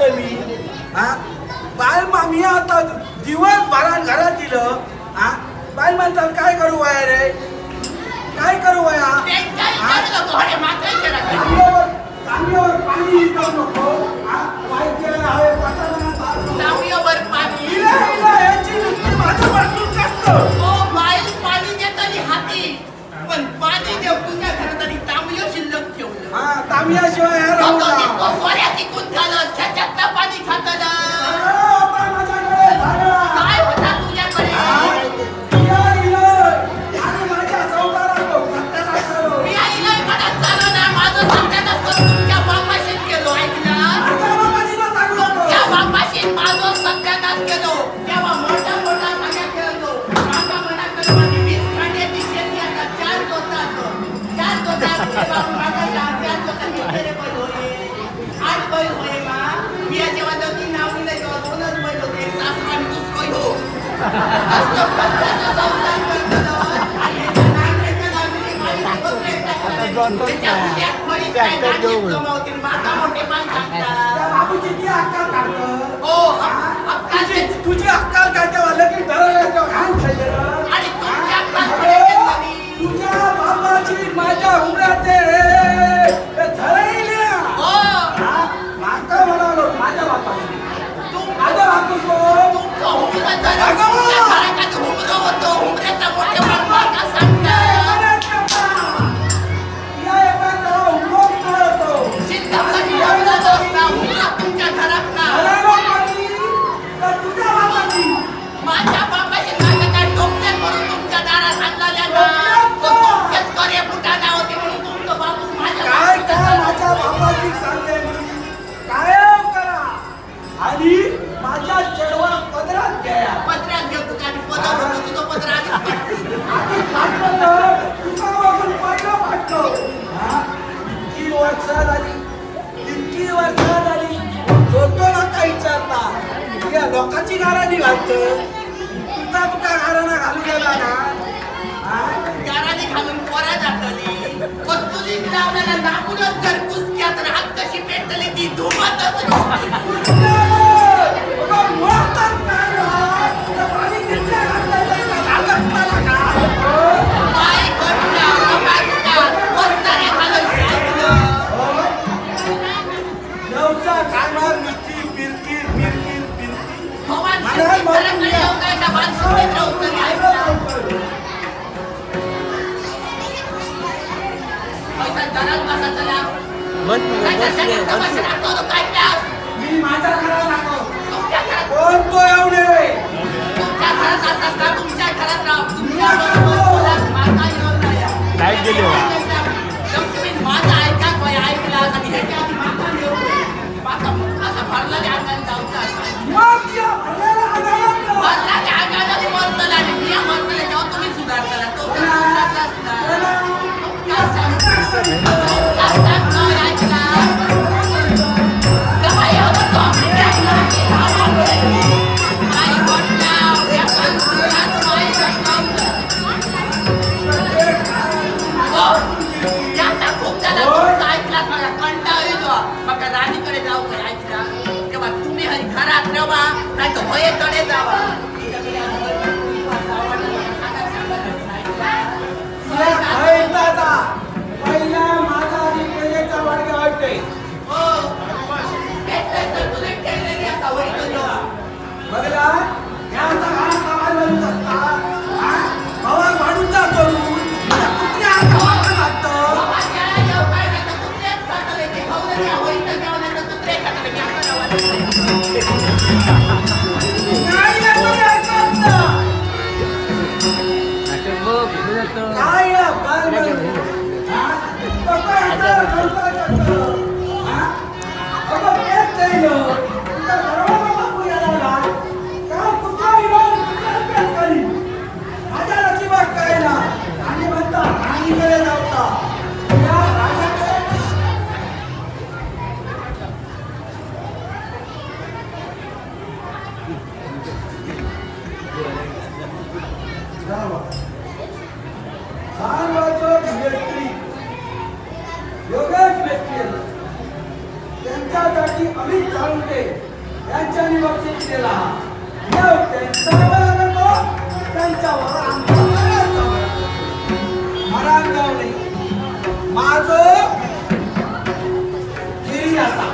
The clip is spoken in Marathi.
घालतली बायल मामी आता दिवसभरात घरात दिलं बायल माणसाला काय करू वया रे काय करू वया तांब्यावर पाणी जाऊ नको माझं बाजून जास्त पाणी देताना हाती पण पाणी देऊ तुझ्या घरात आणि तांबलं शिल्लक ठेवलं तांब्याशिवाय पाणी खाताना काय होता तुझ्याकडे मी आईला म्हणत चालू ना माझं सत्यानाश करून तुमच्या बापाशी केलो ऐकलं तुमच्या बापाशी माझं सत्यानाश केलो तेव्हा मोठा मोठा सगळ्या खेळलो काका म्हणा केलो माझी 20 कांड्याची शेती आता 4 दोतात तेरे बैल होय 8 बैल होय मा मी जेव्हा दोघी नावली नाही तेव्हा 2च बैल होते सासरा आणि दुसरो हो असतो पत्त्याचा संसार करतो आणि नागरिकच्या नागरिक तुझी अक्कल काढते की तुझ्या बाबाची माझ्या उमराते माका म्हणालो माझ्या बापाची माझ्या बापूस माझ्या बापाशी काय टोपल्या करून तुमच्या दारात आणला तुमचेच करे फुटाणा होते म्हणून तुमचं बापूस माझ्या माझ्या बापाची सांगते काय करा आणि माझ्या चढवा पदरात घ्या पदरात घेऊ तुझ्या पदर होतो तुझं पदर आधी फाटलं तुझा वागून पहिलं फाटलं 3 वर्ष झाली 3 वर्ष झाली जोतो नका विचारता या लोकांची गाराणी घालतं तुका गाराणा घालू गेला ना गाराणी घालून पोरा जातली कत्तुली लावलेला नागूनच जर कुसक्यात राहत कशी पेटली ती धुमातच मी माझ्या घरात कोणतो एवढे तुमच्या घरात असता तुमच्या घरात राहा तुमच्या गेले तुम्ही माझा ऐका कोय ऐकला आणि ह्याच्या आधी माता नेऊ माता असा भरला अंगाने जाऊचा भरला अंगाने मरतला आणि मी मरतला जेव्हा तुम्ही सुधारताला तो सुधारता असता राणीकडे जाऊ ऐकला तेव्हा तुम्ही घरात रवा नाही तर भयेकडे जावा पहिला माझा आणि पहिलेचा वर्ग वाटते बघला याचा घाण कामाला बनवू शकता हवा वाढूचा करून कुठल्या गावाला लागतं बक्षीस केला त्यांच्यावर मरान गाव नाही माझं गिरी असा